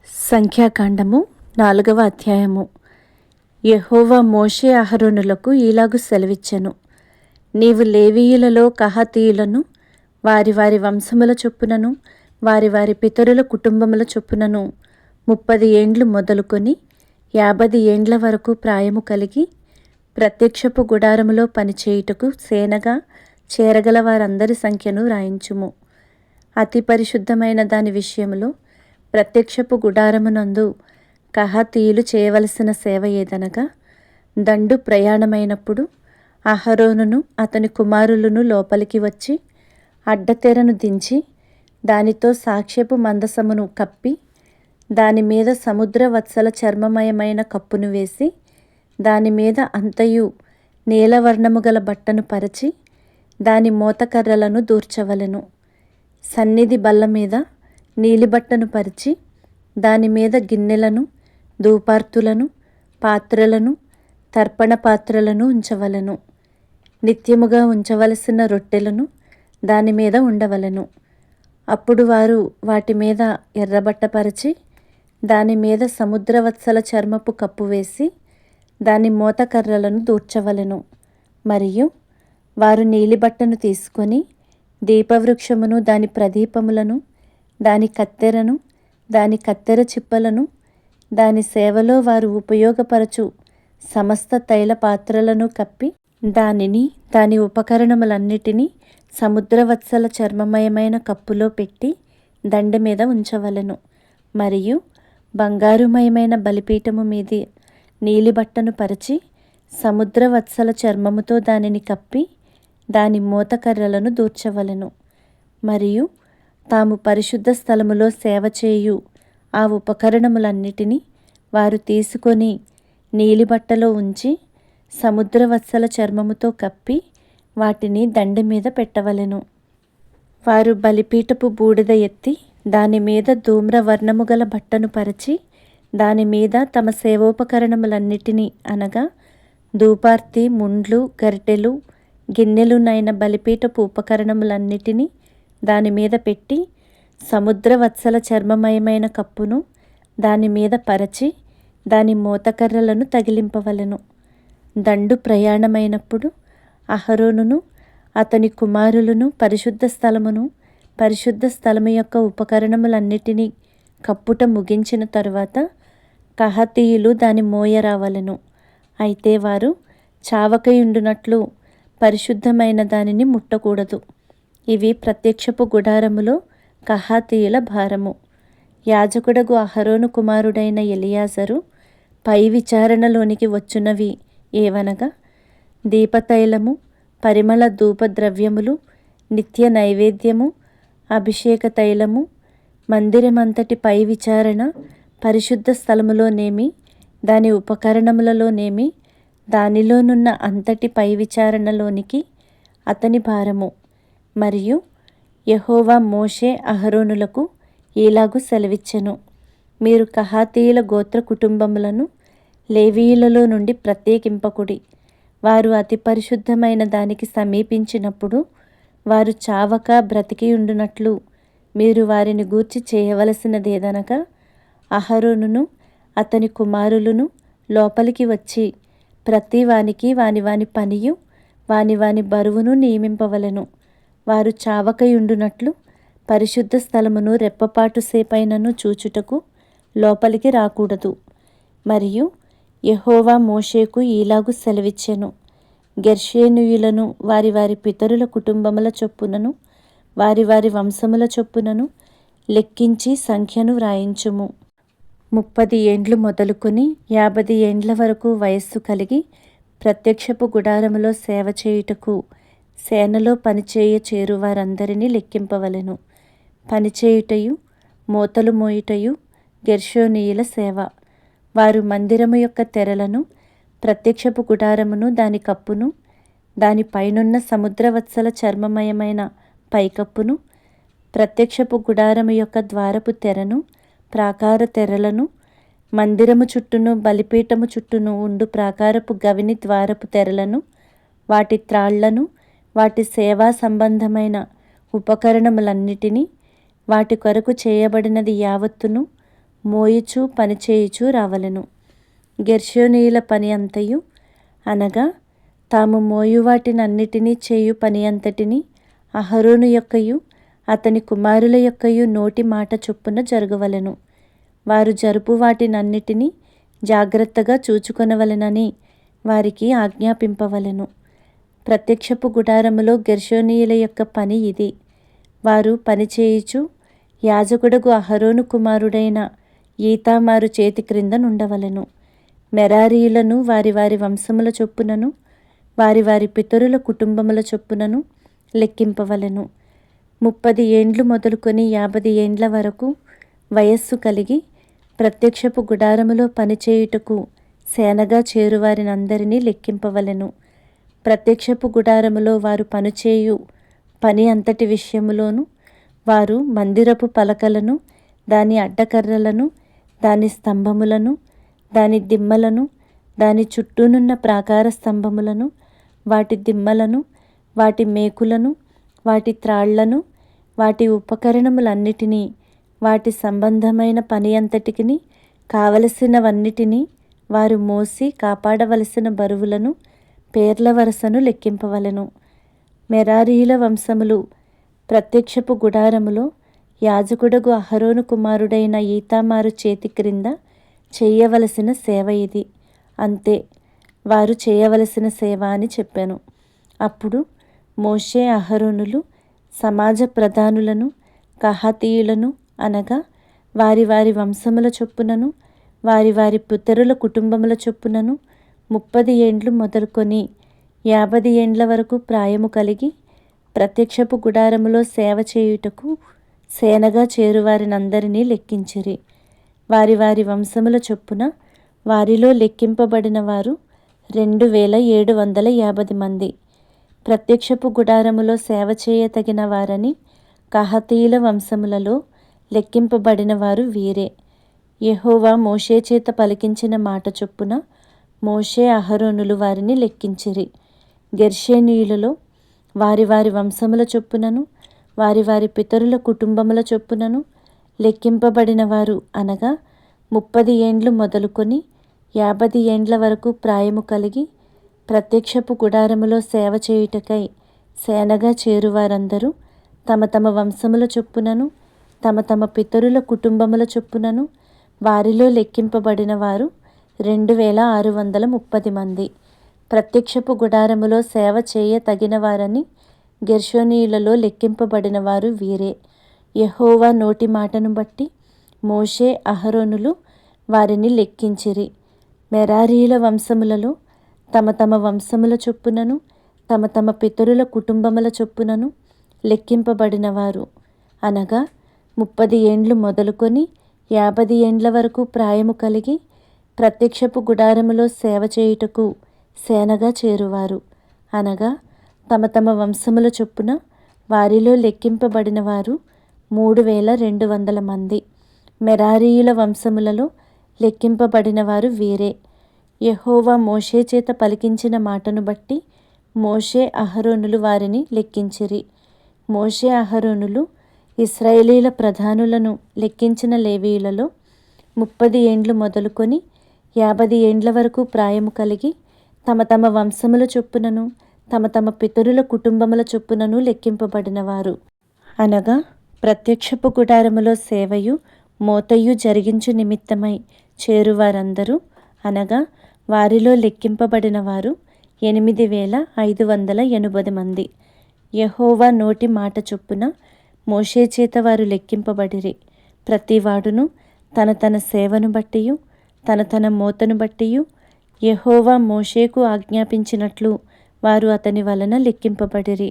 సంఖ్యాకాండము 4వ అధ్యాయము. యెహోవా మోషే అహరోనులకు ఈలాగు సెలవిచ్చెను. నీవు లేవీయులలో కహాతీయులను వారి వారి వంశముల చొప్పునను వారి వారి పితరుల కుటుంబముల చొప్పునను 30 ఏండ్లు మొదలుకొని 50 ఏండ్ల వరకు ప్రాయము కలిగి ప్రత్యక్షపు గుడారములో పనిచేయుటకు సేనగా చేరగల వారందరి సంఖ్యను రాయించుము. అతి పరిశుద్ధమైన దాని విషయములో ప్రత్యక్షపు గుడారమునందు కహాతీయులు చేయవలసిన సేవ ఏదనగా, దండు ప్రయాణమైనప్పుడు అహరోనును అతని కుమారులను లోపలికి వచ్చి అడ్డతెరను దించి దానితో సాక్ష్యపు మందసమును కప్పి దాని మీద సముద్ర వత్సల చర్మమయమైన కప్పును వేసి దాని మీద అంతయు నీలవర్ణము గల బట్టను పరచి దాని మోతకర్రలను దూర్చవలెను. సన్నిధి బల్ల మీద నీలిబట్టను పరిచి దాని మీద గిన్నెలను, ధూపార్తులను, పాత్రలను, తర్పణ పాత్రలను ఉంచవలెను. నిత్యముగా ఉంచవలసిన రొట్టెలను దాని మీద ఉండవలెను. అప్పుడు వారు వాటి మీద ఎర్రబట్ట పరిచి దాని మీద సముద్రవత్సల చర్మపు కప్పు వేసి దాని మోతకర్రలను దూర్చవలెను. మరియు వారు నీలిబట్టను తీసుకొని దీపవృక్షమును దాని ప్రదీపములను దాని కత్తెరను దాని కత్తెర చిప్పలను దాని సేవలో వారు ఉపయోగపరచు సమస్త తైల పాత్రలను కప్పి దానిని దాని ఉపకరణములన్నిటినీ సముద్రవత్సల చర్మమయమైన కప్పులో పెట్టి దండె మీద ఉంచవలెను. మరియు బంగారుమయమైన బలిపీఠము మీది నీలిబట్టను పరిచి సముద్రవత్సల చర్మముతో దానిని కప్పి దాని మోతకర్రలను దూర్చవలెను. మరియు తాము పరిశుద్ధ స్థలములో సేవ చేయు ఆ ఉపకరణములన్నిటినీ వారు తీసుకొని నీలిబట్టలో ఉంచి సముద్రవత్సల చర్మముతో కప్పి వాటిని దండె మీద పెట్టవలెను. వారు బలిపీఠపు బూడిద ఎత్తి దాని మీద ధూమ్రవర్ణము గల బట్టను పరిచి దాని మీద తమ సేవోపకరణములన్నిటినీ అనగా ధూపార్తి, ముండ్లు, గరిటెలు, గిన్నెలునైన బలిపీఠపు ఉపకరణములన్నిటినీ దాని మీద పెట్టి సముద్రవత్సల చర్మమయమైన కప్పును దాని మీద పరచి దాని మోతకర్రలను తగిలింపవలెను. దండు ప్రయాణమైనప్పుడు అహరోనును అతని కుమారులను పరిశుద్ధ స్థలమును పరిశుద్ధ స్థలము యొక్క ఉపకరణములన్నిటినీ కప్పుట ముగించిన తరువాత కహాతీయులు దాని మోయరావలెను. అయితే వారు చావకయుండునట్లు పరిశుద్ధమైన దానిని ముట్టకూడదు. ఇవి ప్రత్యక్షపు గుడారములో కహాతీయుల భారము. యాజకుడగు అహరోను కుమారుడైన ఎలియాజరు పై విచారణలోనికి వచ్చునవి ఏవనగా, దీపతైలము, పరిమళ ధూపద్రవ్యములు, నిత్య నైవేద్యము, అభిషేక తైలము, మందిరమంతటి పై విచారణ, పరిశుద్ధ స్థలములోనేమి దాని ఉపకరణములలోనేమి దానిలోనున్న అంతటి పై విచారణలోనికి అతని భారము. మరియు యెహోవా మోషే అహరోనులకు ఈలాగు సెలవిచ్చెను. మీరు కహాతీయుల గోత్ర కుటుంబములను లేవీయులలో నుండి ప్రత్యేకింపకుడి. వారు అతి పరిశుద్ధమైన దానికి సమీపించినప్పుడు వారు చావక బ్రతికియుండునట్లు మీరు వారిని గూర్చి చేయవలసినదేదనగా, అహరోనును అతని కుమారులను లోపలికి వచ్చి ప్రతి వానికి వాని వాని పనియు వాని వాని బరువును నియమింపవలెను. వారు చావకయుండునట్లు పరిశుద్ధ స్థలమును రెప్పపాటు సేపైనను చూచుటకు లోపలికి రాకూడదు. మరియు యెహోవా మోషేకు ఈలాగు సెలవిచ్చెను. గెర్షోనీయులను వారి వారి పితరుల కుటుంబముల చొప్పునను వారి వారి వంశముల చొప్పునను లెక్కించి సంఖ్యను వ్రాయించుము. 30 ఏండ్లు మొదలుకొని 50 ఏండ్ల వరకు వయస్సు కలిగి ప్రత్యక్షపు గుడారములో సేవ చేయుటకు సేనలో పనిచేయ చేరువారందరినీ లెక్కింపవలెను. పనిచేయుటయు మోతలు మోయుటయు గెర్షోనీయుల సేవ. వారు మందిరము యొక్క తెరలను, ప్రత్యక్షపు గుడారమును దాని కప్పును, దాని పైనున్న సముద్రవత్సల చర్మమయమైన పైకప్పును, ప్రత్యక్షపు గుడారము యొక్క ద్వారపు తెరను, ప్రాకార తెరలను, మందిరము చుట్టూను బలిపీఠము చుట్టూను ఉండు ప్రాకారపు గవిని ద్వారపు తెరలను, వాటి త్రాళ్లను, వాటి సేవా సంబంధమైన ఉపకరణములన్నిటినీ వాటి కొరకు చేయబడినది యావత్తును మోయుచు పనిచేయుచు రావలెను. గెర్షోనీయుల పని అంతయు అనగా తాము మోయువాటినన్నిటినీ చేయు పని అంతటిని అహరోను యొక్కయు అతని కుమారుల యొక్కయు నోటి మాట చొప్పున జరగవలెను. వారు జరుపు వాటినన్నిటినీ జాగ్రత్తగా చూచుకొనవలెనని వారికి ఆజ్ఞాపింపవలెను. ప్రత్యక్షపు గుడారములో గెర్షోనీయుల యొక్క పని ఇది. వారు పనిచేయుచు యాజకుడగు అహరోను కుమారుడైన ఈతామారు చేతి క్రింద నుండవలెను. మెరారీయులను వారి వారి వంశముల చొప్పునను వారి వారి పితరుల కుటుంబముల చొప్పునను లెక్కింపవలెను. 30 ఏండ్లు మొదలుకొని 50 ఏండ్ల వరకు వయస్సు కలిగి ప్రత్యక్షపు గుడారములో పనిచేయుటకు సేనగా చేరువారినందరినీ లెక్కింపవలెను. ప్రత్యక్షపు గుడారములో వారు పనిచేయు పని అంతటి విషయములోను వారు మందిరపు పలకలను, దాని అడ్డకర్రలను, దాని స్తంభములను, దాని దిమ్మలను, దాని చుట్టూనున్న ప్రాకార స్తంభములను, వాటి దిమ్మలను, వాటి మేకులను, వాటి త్రాళ్లను, వాటి ఉపకరణములన్నిటినీ, వాటి సంబంధమైన పని అంతటికిని కావలసినవన్నిటినీ, వారు మోసి కాపాడవలసిన బరువులను, పేర్ల వరసను లెక్కింపవలెను. మెరారీయుల వంశములు ప్రత్యక్షపు గుడారములో యాజకుడగు అహరోను కుమారుడైన ఈతామారు చేతి క్రింద చేయవలసిన సేవ ఇది. అంతే, వారు చేయవలసిన సేవ అని చెప్పాను. అప్పుడు మోషే అహరోనులు సమాజ ప్రధానులను కహాతీయులను అనగా వారి వారి వంశముల చొప్పునను వారి వారి పితరుల కుటుంబముల చొప్పునను 30 ఏండ్లు మొదలుకొని 50 ఏండ్ల వరకు ప్రాయము కలిగి ప్రత్యక్షపు గుడారములో సేవ చేయుటకు సేనగా చేరువారినందరినీ లెక్కించిరి. వారి వారి వంశముల చొప్పున వారిలో లెక్కింపబడిన వారు 2750 మంది. ప్రత్యక్షపు గుడారములో సేవ చేయతగిన వారని కహాతీయుల వంశములలో లెక్కింపబడిన వారు వీరే. యెహోవా మోషే చేత పలికించిన మాట చొప్పున మోషే అహరోనులు వారిని లెక్కించిరి. గెర్షోనీయులలో వారి వారి వంశముల చొప్పునను వారి వారి పితరుల కుటుంబముల చొప్పునను లెక్కింపబడిన వారు అనగా 30 ఏండ్లు మొదలుకొని 50 ఏండ్ల వరకు ప్రాయము కలిగి ప్రత్యక్షపు గుడారములో సేవ చేయుటకై సేనగా చేరువారందరూ తమ తమ వంశముల చొప్పునను తమ తమ పితరుల కుటుంబముల చొప్పునను వారిలో లెక్కింపబడిన వారు 2630 మంది. ప్రత్యక్షపు గుడారములో సేవ చేయ తగిన వారని గెర్షోనీయులలో లెక్కింపబడిన వారు వీరే. యెహోవా నోటి మాటను బట్టి మోషే అహరోనులు వారిని లెక్కించిరి. మెరారీయుల వంశములలో తమ తమ వంశముల చొప్పునను తమ తమ పితరుల కుటుంబముల చొప్పునను లెక్కింపబడిన వారు అనగా 30 ఏండ్లు మొదలుకొని 50 ఏండ్ల వరకు ప్రాయము కలిగి ప్రత్యక్షపు గుడారములో సేవ చేయుటకు సేనగా చేరువారు అనగా తమ తమ వంశముల చొప్పున వారిలో లెక్కింపబడిన వారు 3200 మంది. మెరారీయుల వంశములలో లెక్కింపబడిన వారు వీరే. యెహోవా మోషే చేత పలికించిన మాటను బట్టి మోషే అహరోనులు వారిని లెక్కించిరి. మోషే అహరోనులు ఇశ్రాయేలీల ప్రధానులను లెక్కించిన లేవీయులలో 30 ఏండ్లు మొదలుకొని 50 ఏండ్ల వరకు ప్రాయము కలిగి తమ తమ వంశముల చొప్పునను తమ తమ పితరుల కుటుంబముల చొప్పునను లెక్కింపబడిన వారు అనగా ప్రత్యక్షపు గుడారములో సేవయు మోతయు జరిగించు నిమిత్తమై చేరువారందరూ అనగా వారిలో లెక్కింపబడిన వారు 8580 మంది. యెహోవా నోటి మాట చొప్పున మోషే చేత వారు లెక్కింపబడిరి. ప్రతివాడును తన తన సేవను బట్టియు తన తన మోతను బట్టియు యెహోవా మోషేకు ఆజ్ఞాపించినట్లు వారు అతని వలన లెక్కింపబడిరి.